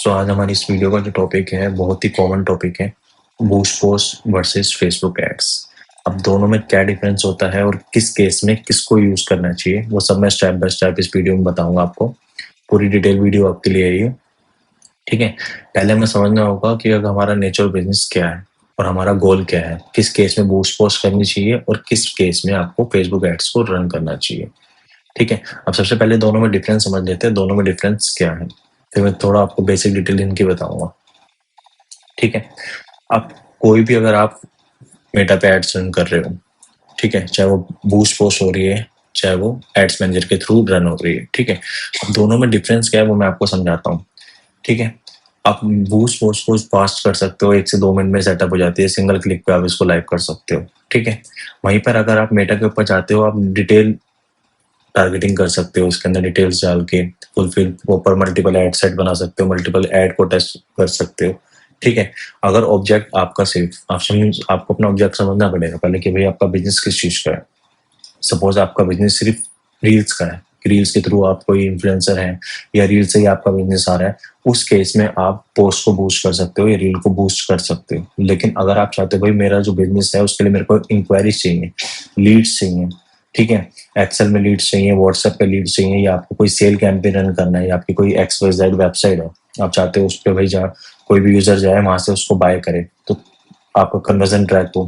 सो आज हमारी इस वीडियो का जो टॉपिक है बहुत ही कॉमन टॉपिक है, boost post versus Facebook ads. अब दोनों में क्या डिफरेंस होता है और किस केस में किसको यूज करना चाहिए वो सब मैं स्टेप बाय स्टेप इस वीडियो में बताऊंगा आपको। पूरी डिटेल वीडियो आपके लिए है ये। ठीक है, पहले हमें समझना होगा कि अगर हमारा नेचर बिजनेस क्या है और हमारा गोल क्या है, किस केस में बूस्ट पोस्ट करनी चाहिए और किस केस में आपको फेसबुक एड्स को रन करना चाहिए। ठीक है, अब सबसे पहले दोनों में डिफरेंस समझ लेते हैं, दोनों में डिफरेंस क्या है, फिर मैं थोड़ा आपको बेसिक डिटेल इनकी बताऊंगा। ठीक है, अब कोई भी अगर आप मेटा पे एड्स रन कर रहे हो, ठीक है, चाहे वो बूस्ट पोस्ट हो रही है चाहे वो एड्स मैनेजर के थ्रू रन हो रही है। ठीक है, अब दोनों में डिफरेंस क्या है वो मैं आपको समझाता हूँ। ठीक है, आप बूस्ट पोस्ट को फास्ट कर सकते हो, 1 से 2 मिनट में सेटअप हो जाती है, सिंगल क्लिक पे आप इसको लाइव कर सकते हो। ठीक है, वहीं पर अगर आप मेटा के ऊपर चाहते हो, आप डिटेल टारगेटिंग कर सकते हो, इसके अंदर डिटेल्स डाल के fulfil proper multiple ad set बना सकते हो, मल्टीपल एड को टेस्ट कर सकते हो। ठीक है, अगर ऑब्जेक्ट आपका सिर्फ आपको अपना ऑब्जेक्ट समझना पड़ेगा पहले कि भाई आपका बिजनेस किस चीज का है। सपोज आपका बिजनेस सिर्फ रील्स का है, रील्स के थ्रू आप कोई इन्फ्लुएंसर है या रील से ही आपका बिजनेस आ रहा है, उस केस में आप पोस्ट को बूस्ट कर सकते हो या रील को बूस्ट कर सकते हो। लेकिन अगर आप चाहते हो भाई मेरा जो बिजनेस है उसके लिए मेरे को इंक्वायरीज चाहिए, लीड्स चाहिए, ठीक है, एक्सेल में लीड्स चाहिए, व्हाट्सएप पे लीड्स चाहिए, या आपको कोई सेल कैंपेन रन करना है, या आपकी कोई XYZ वेबसाइट है, आप चाहते हो उस पर भाई जहाँ कोई भी यूजर जाए वहां से उसको बाय करे, तो आपका कन्वर्जन ट्रैक हो,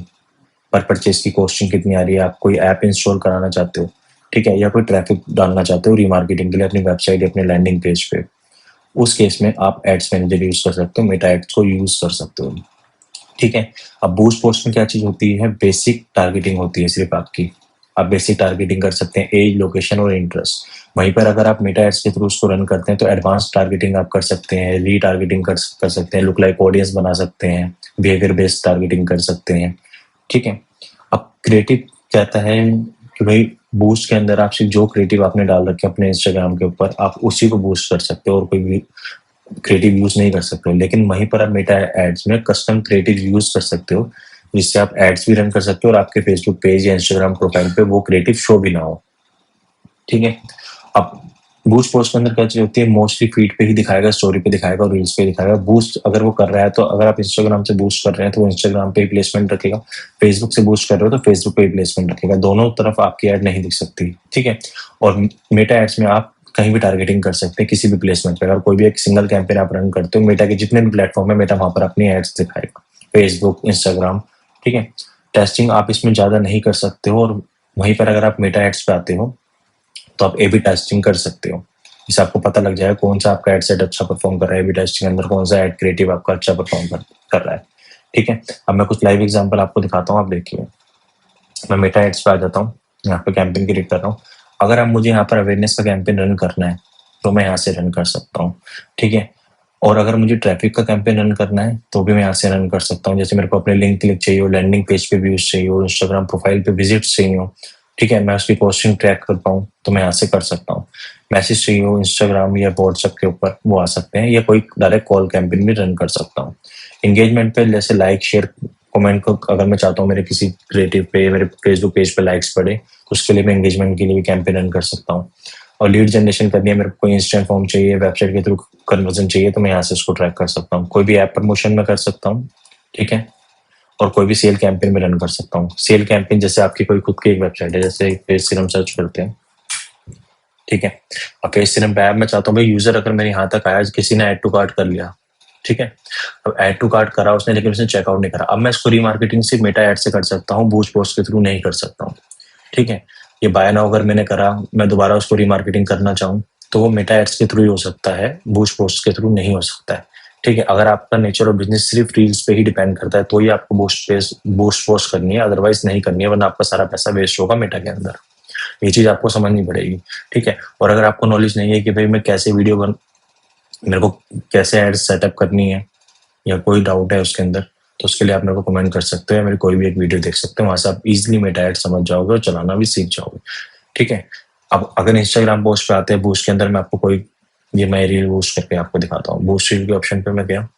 पर परचेज की कॉस्टिंग कितनी आ रही है, आप कोई ऐप इंस्टॉल कराना चाहते हो, ठीक है, या कोई ट्रैफिक डालना चाहते हो रीमार्केटिंग के लिए अपनी वेबसाइट या अपने लैंडिंग पेज पे, उस केस में आप एड्स मैनेजर यूज कर सकते हो, मेटा एड्स को यूज कर सकते हो। ठीक है, अब बूस्ट पोस्ट में क्या चीज होती है, बेसिक टारगेटिंग होती है सिर्फ आपकी। आप बेसिक टारगेटिंग कर सकते हैं, एज, लोकेशन और इंटरेस्ट। वहीं पर अगर आप मेटा एड्स के थ्रू उसको रन करते हैं तो एडवांस टारगेटिंग आप कर सकते हैं, री टारगेटिंग कर सकते हैं, लुक लाइक ऑडियंस बना सकते हैं, बिहेवियर बेस्ड टारगेटिंग कर सकते हैं। ठीक है, अब क्रिएटिव कहता है कि भाई बूस्ट के अंदर आप सिर्फ जो क्रिएटिव आपने डाल रखे अपने इंस्टाग्राम के ऊपर आप उसी को बूस्ट कर सकते हो और कोई भी क्रिएटिव यूज नहीं कर सकते हो। लेकिन वहीं पर आप मेटा एड्स में कस्टम क्रिएटिव यूज कर सकते हो, जिससे आप एड्स भी रन कर सकते हो और आपके फेसबुक पेज या इंस्टाग्राम प्रोफाइल पे वो क्रिएटिव शो भी ना हो। ठीक है, अब बूस्ट पोस्ट के अंदर क्या चीज होती है, मोस्टली फीड पे ही दिखाएगा, स्टोरी पे दिखाएगा और रील्स पे दिखाएगा। बूस्ट अगर वो कर रहा है तो अगर आप इंस्टाग्राम से बूस्ट कर रहे हैं तो वो इंस्टाग्राम पे ही प्लेसमेंट रखेगा, फेसबुक से बूस्ट कर रहे हो तो फेसबुक पे ही प्लेसमेंट रखेगा, दोनों तरफ आपकी एड नहीं दिख सकती। ठीक है, और मेटा एड्स में आप कहीं भी टारगेटिंग कर सकते हैं किसी भी प्लेसमेंट पे। अगर कोई भी एक सिंगल कैंपेन आप रन करते हो, मेटा के जितने भी प्लेटफॉर्म है मेटा वहां पर अपनी एड्स दिखाएगा, फेसबुक, इंस्टाग्राम। ठीक है, टेस्टिंग आप इसमें ज्यादा नहीं कर सकते हो, और वहीं पर अगर आप मेटा एड्स पे आते हो तो आप ए बी टेस्टिंग कर सकते हो, जिससे आपको पता लग जाएगा कौन सा आपका एड सेट अच्छा परफॉर्म कर रहा है, ए बी टेस्टिंग के अंदर कौन सा एड क्रिएटिव आपका अच्छा परफॉर्म कर रहा है। ठीक है, अब मैं कुछ लाइव एग्जांपल आपको दिखाता हूँ, आप देखिए। मैं मेटा एड्स पे आ जाता हूँ, यहाँ पे कैंपेन क्रिएट कर रहा हूँ। अगर आप मुझे यहाँ पर अवेयरनेस का कैंपेन रन करना है तो मैं यहाँ से रन कर सकता हूँ। ठीक है, और अगर मुझे ट्रैफिक का कैंपेन रन करना है तो भी मैं यहाँ से रन कर सकता हूँ। जैसे मेरे को अपने लिंक क्लिक चाहिए हो, लैंडिंग पेज पे व्यूज चाहिए हो, इंस्टाग्राम प्रोफाइल पे विजिट चाहिए हो, ठीक है, मैं उसकी पोस्टिंग ट्रैक कर पाऊँ तो मैं यहाँ से कर सकता हूँ। मैसेज चाहिए हो इंस्टाग्राम या व्हाट्सएप के ऊपर वो आ सकते हैं, या कोई डायरेक्ट कॉल कैंपेन भी रन कर सकता हूँ। एंगेजमेंट पे जैसे लाइक, शेयर, कमेंट को अगर मैं चाहता हूँ मेरे किसी क्रिएटिव पे, मेरे फेसबुक पेज पे लाइक्स पड़े तो उसके लिए मैं एंगेजमेंट के लिए भी कैंपेन रन कर सकता हूँ। और लीड जनरेशन करनी है, मेरे को कोई इंस्टेंट फॉर्म चाहिए, वेबसाइट के थ्रू कन्वर्जन चाहिए, तो मैं यहाँ से उसको ट्रैक कर सकता हूँ। कोई भी ऐप प्रमोशन में कर सकता हूँ, ठीक है, और कोई भी सेल कैंपेन में रन कर सकता हूँ। सेल कैंपेन जैसे आपकी कोई खुद की एक वेबसाइट है, जैसे पेज सीरम सर्च करते हैं, ठीक है, अब पेज सीरम पे ऐप में चाहता हूँ भाई यूजर अगर मेरे यहाँ तक आया, किसी ने ऐड टू कार्ट कर लिया, ठीक है, अब ऐड टू कार्ट करा उसने लेकिन उसने चेकआउट नहीं करा, अब मैं इसको रीमार्केटिंग सिर्फ मेटा ऐड से कर सकता हूँ, बूस्ट पोस्ट के थ्रू नहीं कर सकता हूँ। ठीक है, ये बाय नाउ अगर मैंने करा, मैं दोबारा उसको रीमार्केटिंग करना चाहूँ तो वो मेटा एड्स के थ्रू ही हो सकता है, बूस्ट पोस्ट के थ्रू नहीं हो सकता है। ठीक है, अगर आपका नेचर और बिजनेस सिर्फ रील्स पे ही डिपेंड करता है तो ही आपको बूस्ट पोस्ट करनी है, अदरवाइज नहीं करनी है, वरना आपका सारा पैसा वेस्ट होगा मेटा के अंदर। ये चीज आपको समझनी पड़ेगी। ठीक है, और अगर आपको नॉलेज नहीं है कि भाई मैं कैसे मेरे को कैसे एड सेटअप करनी है, या कोई डाउट है उसके अंदर, तो उसके लिए आप मेरे को कमेंट कर सकते हो या मेरी कोई भी एक वीडियो देख सकते हो, वहां से आप इजीली मेटा एड समझ जाओगे और चलाना भी सीख जाओगे। ठीक है, अब अगर इंस्टाग्राम पोस्ट पे आते हैं, बूस्ट के अंदर मैं आपको कोई, ये मैं रील बूस्ट करके आपको दिखाता हूँ। बूस्ट रील के ऑप्शन पे मैं गया,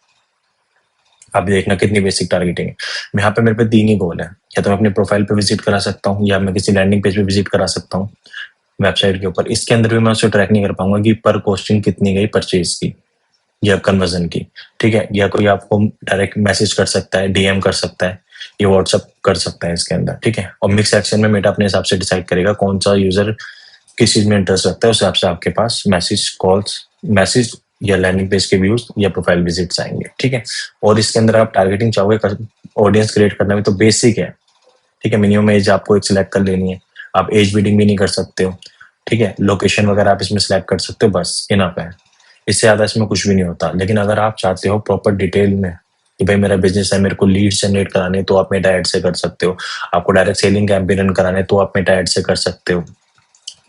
आप देखना कितनी बेसिक टारगेटिंग है। यहाँ पे मेरे पे 3 ही गोल है, या तो मैं अपने प्रोफाइल पे विजिट करा सकता हूँ, या मैं किसी लैंडिंग पेज पे विजिट करा सकता हूँ वेबसाइट के ऊपर। इसके अंदर भी मैं उसे ट्रैक नहीं कर पाऊंगा कि पर पोस्टिंग कितनी गई परचेज की, या कन्वर्जन की, ठीक है? या कोई आपको डायरेक्ट मैसेज कर सकता है, डीएम कर सकता है, ये व्हाट्सएप कर सकता है इसके अंदर, ठीक है? और मिक्स सेक्शन में मेटा अपने हिसाब से डिसाइड करेगा कौन सा यूजर किस चीज में इंटरेस्ट रखता है, उस हिसाब से आपके पास मैसेज, कॉल्स, मैसेज या लैंडिंग पेज के व्यूज या प्रोफाइल विजिट्स आएंगे, ठीक है? और इसके अंदर आप टारगेटिंग चाहोगे, ऑडियंस क्रिएट करना भी तो बेसिक है, ठीक है? मिनिमम एज आपको एक सिलेक्ट कर लेनी है, आप एज बीडिंग भी नहीं कर सकते हो, ठीक है? लोकेशन वगैरह आप इसमें सिलेक्ट कर सकते हो, बस इनफ है, इससे ज्यादा इसमें कुछ भी नहीं होता। लेकिन अगर आप चाहते हो प्रॉपर डिटेल में कि भाई मेरा बिजनेस है, मेरे को लीड्स जनरेट कराने, तो आप मेटा एड से कर सकते हो। आपको डायरेक्ट सेलिंग कैंपेन रन कराने, तो आप मेटा एड से कर सकते हो,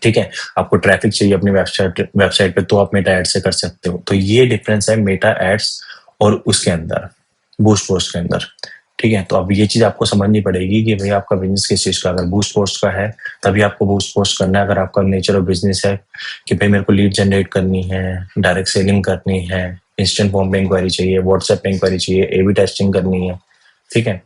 ठीक है? आपको ट्रैफिक चाहिए अपनी वेबसाइट पे, तो आप मेटा एड से कर सकते हो। तो ये डिफरेंस है मेटा एड्स और उसके अंदर, बूस्ट पोस्ट के अंदर, ठीक है? तो अब ये चीज आपको समझनी पड़ेगी कि भाई आपका बिजनेस किस चीज का, अगर बूस्ट पोस्ट का है तभी आपको बूस्ट पोस्ट करना है। अगर आपका नेचर ऑफ बिजनेस है कि भाई मेरे को लीड जनरेट करनी है, डायरेक्ट सेलिंग करनी है, इंस्टेंट फॉर्म पे इंक्वायरी चाहिए, व्हाट्सएप पे इंक्वायरी चाहिए, एबी टेस्टिंग करनी है, ठीक है,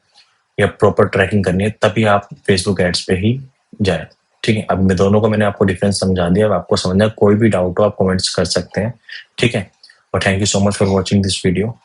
या प्रॉपर ट्रैकिंग करनी है, तभी आप फेसबुक एड्स पे ही जाए, ठीक है? अब मैं दोनों को मैंने आपको डिफरेंस समझा दिया। अब आपको समझना, कोई भी डाउट हो आप कमेंट्स कर सकते हैं, ठीक है? और thank you so much for watching this video.